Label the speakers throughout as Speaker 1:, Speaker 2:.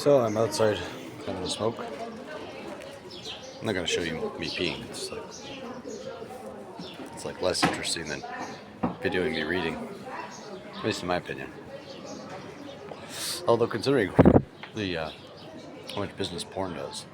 Speaker 1: So I'm outside having a smoke. I'm not gonna show you me peeing. It's like less interesting than videoing me reading, at least in my opinion. Although considering the how much business porn does,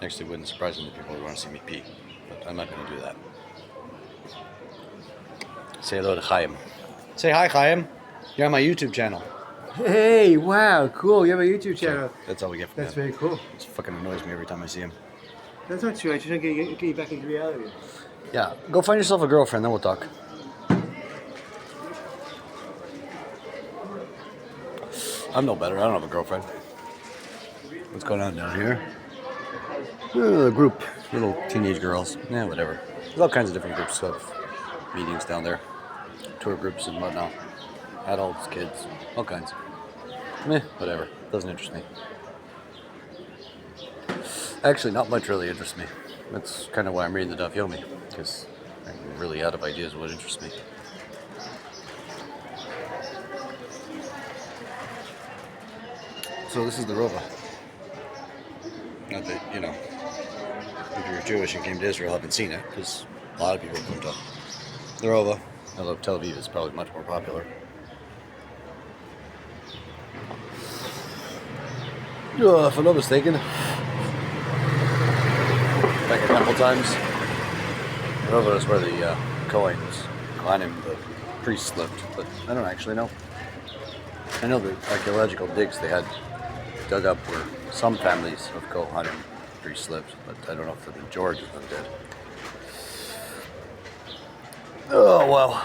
Speaker 1: actually wouldn't surprise me that people would want to see me pee. But I'm not gonna do that. Say hello to Chaim. Say hi, Chaim. You're on my YouTube channel.
Speaker 2: Hey, wow, cool. You have a YouTube channel.
Speaker 1: Okay, that's all we get from
Speaker 2: That's
Speaker 1: him.
Speaker 2: very cool.
Speaker 1: It fucking annoys me every time I see him.
Speaker 2: That's not true. I just want to get you back into reality.
Speaker 1: Yeah, go find yourself a girlfriend, then we'll talk. I'm no better. I don't have a girlfriend. What's going on down here? A group, little teenage girls. Yeah, whatever. There's all kinds of different groups of meetings down there. Tour groups and whatnot. Adults, kids, all kinds. Meh, whatever. Doesn't interest me. Actually, not much really interests me. That's kind of why I'm reading the Daf Yomi, because I'm really out of ideas of what interests me. So this is the Rova. Not that, if you're Jewish and came to Israel, haven't seen it, because a lot of people come to the Rova. Although Tel Aviv is probably much more popular. If I'm not mistaken, back a couple times, Rova is where the Kohanim, the priests lived, but I don't actually know. I know the archaeological digs they had dug up where some families of Kohanim priests lived, but I don't know if the majority of them did. Oh, well.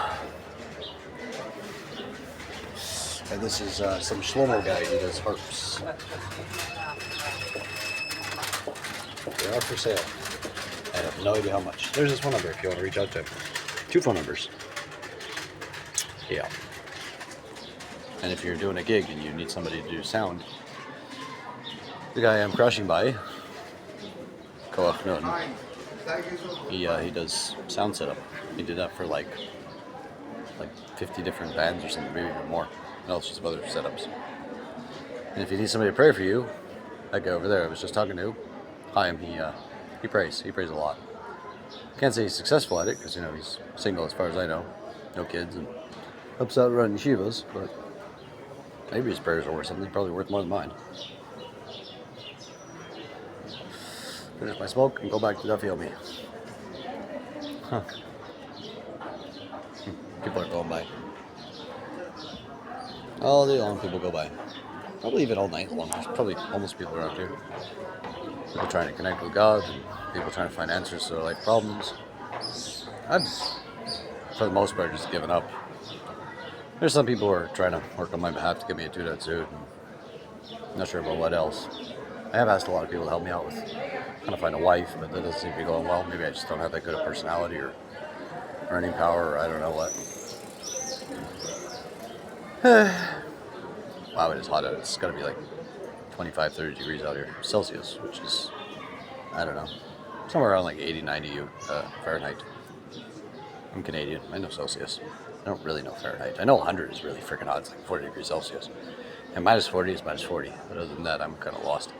Speaker 1: And this is some Shlomo guy who does harps. They are for sale. I have no idea how much. There's this phone number if you want to reach out to him. 2 phone numbers. Yeah. And if you're doing a gig and you need somebody to do sound, the guy I'm crashing by, Koach Nun, he does sound setup. He did that for like 50 different bands or something, maybe even more. And also some other setups. And if you need somebody to pray for you, that guy over there I was just talking to, Chaim, he prays. He prays a lot. Can't say he's successful at it because he's single as far as I know, no kids, and helps out running yeshivas. But maybe his prayers are worth something. Probably worth more than mine. Finish my smoke and go back to Daf Yomi. Huh. People are going by. All day long, people go by. Probably even all night long. There's probably homeless people around here. People trying to connect with God, and people trying to find answers to their life problems. I've, for the most part, just given up. There's some people who are trying to work on my behalf to get me a 2-dot suit. I'm not sure about what else. I have asked a lot of people to help me out with trying to find a wife, but that doesn't seem to be going well. Maybe I just don't have that good a personality or earning power, or I don't know what. Wow, it is hot out. It's got to be like 25, 30 degrees out here, Celsius, which is, I don't know, somewhere around like 80, 90 Fahrenheit. I'm Canadian. I know Celsius. I don't really know Fahrenheit. I know 100 is really freaking hot. It's like 40 degrees Celsius. And minus 40 is minus 40. But other than that, I'm kind of lost.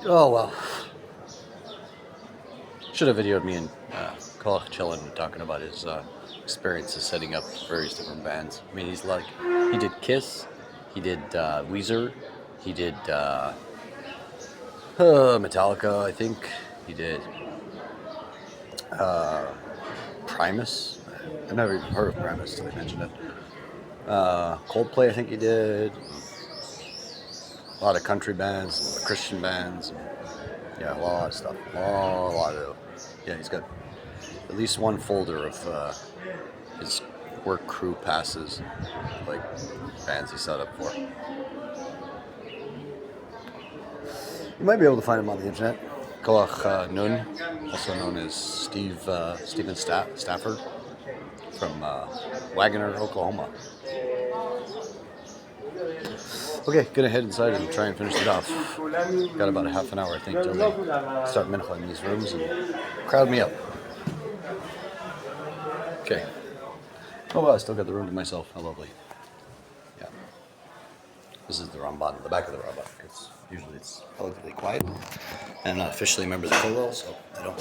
Speaker 1: Oh, well. Should have videoed me and Koach chilling and talking about his experiences setting up various different bands. I mean, he did Kiss, he did Weezer, he did Metallica, I think. He did Primus. I've never even heard of Primus until they mentioned it. Coldplay, I think he did. A lot of country bands, a lot of Christian bands. Yeah, a lot of stuff. Yeah, he's got at least one folder of his work crew passes, like bands he set up for. You might be able to find him on the internet. Koach Nun, also known as Stephen Stafford from Wagoner, Oklahoma. Okay, gonna head inside and try and finish it off. Got about a half an hour, I think, till they start mincha in these rooms and crowd me up. Okay. Oh well, I still got the room to myself. How lovely. This is the Ramban, the back of the Ramban, because usually it's relatively quiet. And I'm not officially a member of the Kollel, so I don't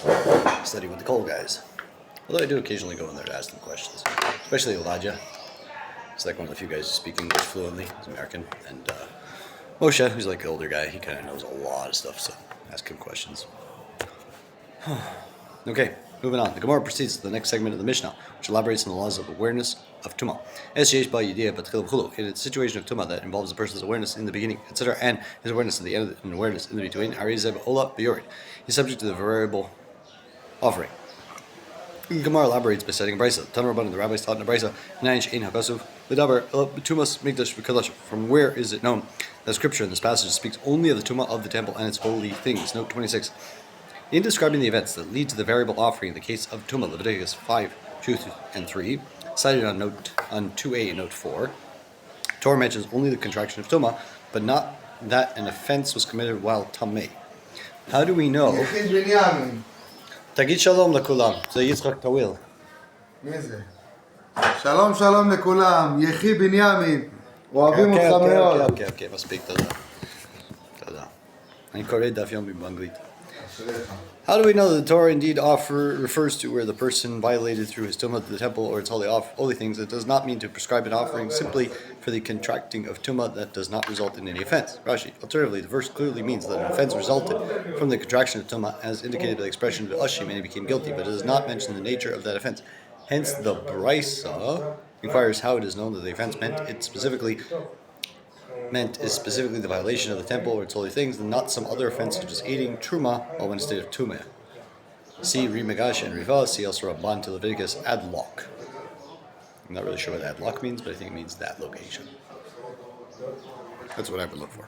Speaker 1: study with the Kollel guys. Although I do occasionally go in there to ask them questions, especially Elijah. He's like one of the few guys who speak English fluently. He's American. And Moshe, who's like the older guy, he kind of knows a lot of stuff, so ask him questions. Okay, moving on. The Gemara proceeds to the next segment of the Mishnah, which elaborates on the laws of awareness of Tumah. In a situation of Tumah that involves a person's awareness in the beginning, etc., and his awareness at the end and awareness in the between, he's subject to the variable offering. The Gemara elaborates by citing a brisa. Tanur Rabbanan, the rabbis taught in a brisa, from where is it known that scripture in this passage speaks only of the Tumah of the temple and its holy things? Note 26. In describing the events that lead to the variable offering in the case of Tumah, Leviticus 5, 2 and 3, cited on 2a and note 4, Torah mentions only the contraction of Tumah, but not that an offense was committed while Tameh. How do we know? Tagid shalom lekulam. זה יצחק טוויל.
Speaker 3: מי זה? שלום שלום לכולם, יחי בנימין, אוהבים אותך מאוד.
Speaker 1: אוקיי, מספיק, תודה. אני קורא דף יומי באנגלית. How do we know that the Torah indeed refers to where the person violated through his tumah the temple or its holy things? It does not mean to prescribe an offering simply for the contracting of tumah that does not result in any offense. Rashi. Alternatively, the verse clearly means that an offense resulted from the contraction of tumah, as indicated by the expression "v'ashim," and he became guilty, but it does not mention the nature of that offense. Hence, the brisa inquires how it is known that the offense is specifically the violation of the temple or its holy things, and not some other offense such as eating truma while in a state of tumah. See Rimegash and Riva, see also Rabban to Leviticus adlock. I'm not really sure what adlock means, but I think it means that location. That's what I would look for.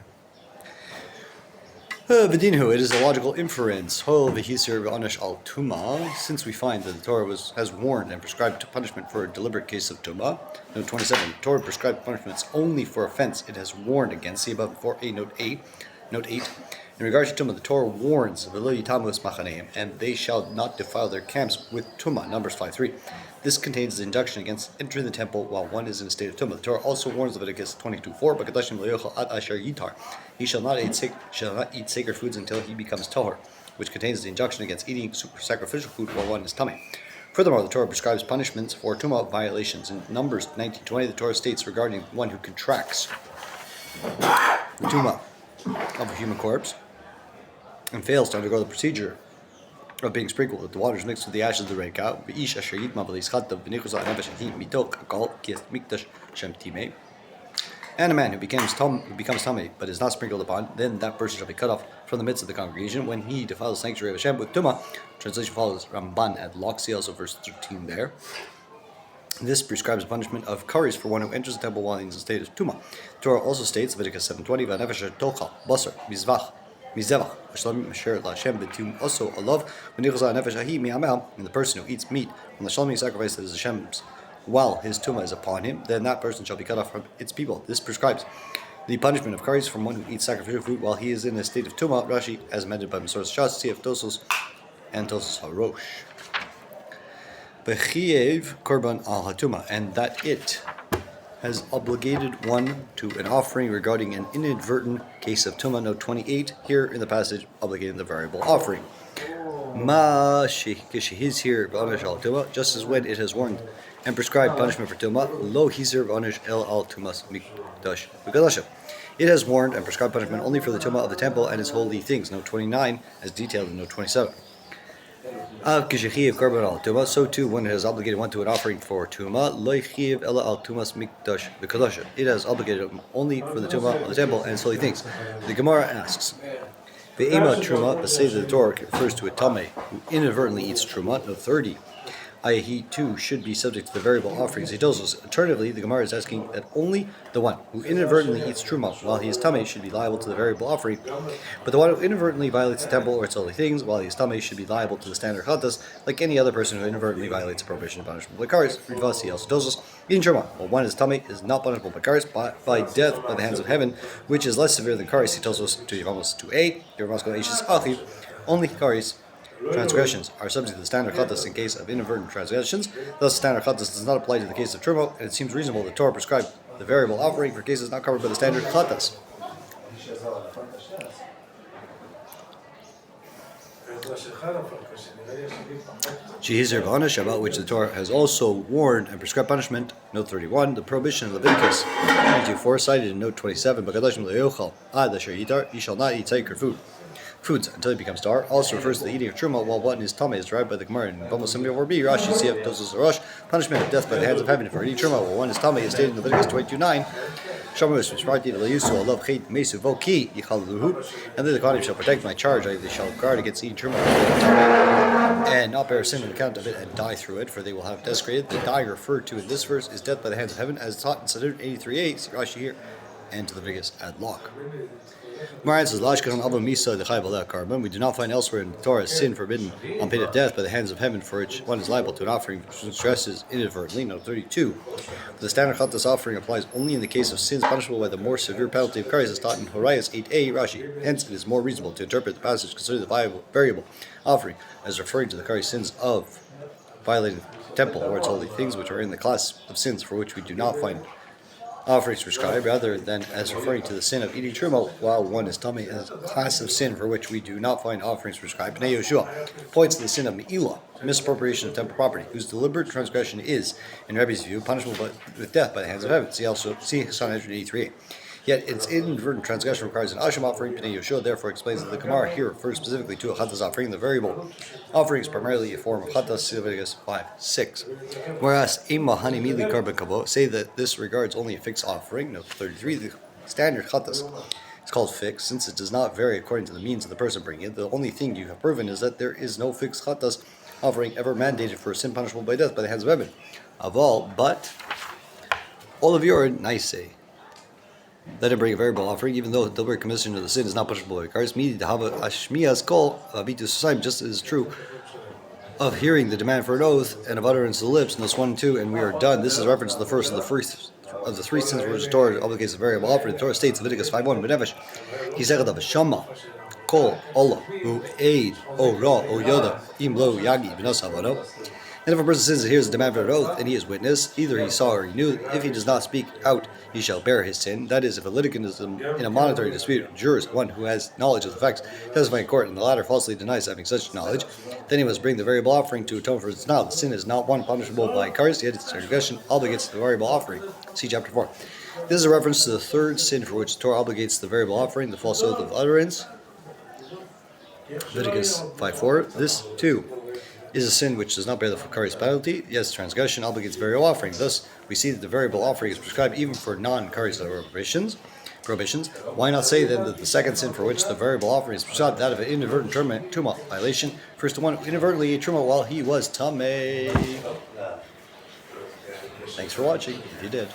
Speaker 1: V'dinhu, it is a logical inference. Since we find that the Torah has warned and prescribed punishment for a deliberate case of tumah. Note 27. The Torah prescribed punishments only for offense it has warned against. See above 4a, note 8. In regards to tumah, the Torah warns, and they shall not defile their camps with tumah. Numbers 5:3. This contains the injunction against entering the temple while one is in a state of tumah. The Torah also warns Leviticus 22:4, he shall not eat sacred foods until he becomes tahor, which contains the injunction against eating sacrificial food while one is tummy. Furthermore, the Torah prescribes punishments for tumah violations. In Numbers 19:20, the Torah states regarding one who contracts the tumah of a human corpse and fails to undergo the procedure of being sprinkled with the waters mixed with the ashes of the reka, and a man who becomes tummy but is not sprinkled upon, then that person shall be cut off from the midst of the congregation when he defiles the sanctuary of Hashem with tumah. Translation follows Ramban at Loxi, also verse 13 there. This prescribes a punishment of karis for one who enters the temple while in a state of tumah. The Torah also states, Leviticus 7:20, "V'nefesh tochal basar mizvach mizevach hashlamim asher laHashem b'tum also alav v'nichza nefesh ahi mi'amel." And the person who eats meat from the shlamim sacrifice that is Hashem's while his tumah is upon him, then that person shall be cut off from its people. This prescribes the punishment of karis from one who eats sacrificial food while he is in a state of tumah. Rashi, as amended by Masoras Shas, CF Tosos and Tosos Harosh. B'chiev korban al hatuma, and that it has obligated one to an offering regarding an inadvertent case of tumah. Note 28 here in the passage, obligating the variable offering. Ma is here just as when it has warned and prescribed punishment for tumah, lo hiser v'onish el al tumas mikdash v'gadasha. It has warned and prescribed punishment only for the tumah of the temple and its holy things. Note 29, as detailed in note 27. So too, when it has obligated one to an offering for tumah, it has obligated only for the tumah of the temple and its holy things. The Gemara asks, Ve'ema truma, but say that the Torah refers to a tameh who inadvertently eats truma. Note 30. He too should be subject to the variable offerings. He tells us. Alternatively, the Gemara is asking that only the one who inadvertently eats truma while he is tameh should be liable to the variable offering, but the one who inadvertently violates the temple or its holy things while he is tameh should be liable to the standard chatas, like any other person who inadvertently violates a prohibition of punishment by kares. Ridvasi also tells us, eating truma while one is tameh is not punishable by kares, but by death by the hands of heaven, which is less severe than kares. He tells us to Yevamos 2a, Yevamos Kodesh Achi, only kares. Transgressions are subject to the standard chatas in case of inadvertent transgressions. Thus, standard chatas does not apply to the case of truma, and it seems reasonable that Torah prescribed the variable offering for cases not covered by the standard chatas. Shehizir b'anash, about which the Torah has also warned and prescribed punishment. Note 31, the prohibition in Leviticus 24, cited in note 27, you shall not eat sacred foods until it becomes tar. Also refers to the eating of truma while one is tameh, is derived by the Gemara in Bama Simli or B. Rashi Siyaf Tosos Rosh, punishment of death by the hands of heaven for eating truma while one is tameh is stated in Leviticus 22:9. And then the Kohanim shall protect my charge, they shall guard against eating truma and not bear sin on account of it and die through it, for they will have desecrated. The die referred to in this verse is death by the hands of heaven, as taught in Sanhedrin 83:8, see Rashi here, and to Leviticus ad loc. Maran says, we do not find elsewhere in the Torah sin forbidden on pain of death by the hands of heaven for which one is liable to an offering which stresses inadvertently. Note 32. The standard chatas offering applies only in the case of sins punishable by the more severe penalty of kares, as taught in Horayas 8a Rashi. Hence, it is more reasonable to interpret the passage concerning the variable offering as referring to the kares sins of violating the temple or its holy things, which are in the class of sins for which we do not find offerings prescribed, rather than as referring to the sin of eating truma while one is tummy, as a class of sin for which we do not find offerings prescribed. Bnei Yoshua points to the sin of me'ilah, misappropriation of temple property, whose deliberate transgression is, in Rebbe's view, punishable with death by the hands of heaven. See Sanhedrin 83:8. Yet its inadvertent transgression requires an asham offering. Bnei Yoshua therefore explains that the Gemara here refers specifically to a chatas offering. The variable offering is primarily a form of chatas, Leviticus 5:6. Whereas Ema Hanimili Karban Kavo say that this regards only a fixed offering. Note 33, the standard chatas is called fixed since it does not vary according to the means of the person bringing it. The only thing you have proven is that there is no fixed chatas offering ever mandated for a sin punishable by death by the hands of heaven. Aval, but all of you are nice. Let him bring a variable offering, even though the deliberate commission of the sin is not punishable by kares. Just as is true of hearing the demand for an oath and of utterance of the lips, notes 1 and 2, and we are done. This is a reference to the first of the three sins for which the Torah obligates a variable offering. The Torah states, Leviticus 5:1, B'nefesh, Kisechad of Shama, Kol, Ola, Hu, Eid, O Ra, O Yoda, Im Lo, Yagi, B'nos Havano. And if a person sins and hears the demand for an oath, and he is witness, either he saw or he knew, if he does not speak out, he shall bear his sin. That is, if a litigant is in a monetary dispute, jurors, one who has knowledge of the facts, testifying in court, and the latter falsely denies having such knowledge, then he must bring the variable offering to atone for his denial. The sin is not one punishable by kares, yet its transgression obligates the variable offering. See chapter 4. This is a reference to the third sin for which the Torah obligates the variable offering, the false oath of utterance. Leviticus 5:4. This, too, is a sin which does not bear the kares penalty, yes, transgression obligates variable offering. Thus, we see that the variable offering is prescribed even for non-kares prohibitions. Why not say then that the second sin for which the variable offering is prescribed, that of an inadvertent truma violation, refers to one who inadvertently ate truma while he was tameh? Thanks for watching, if you did.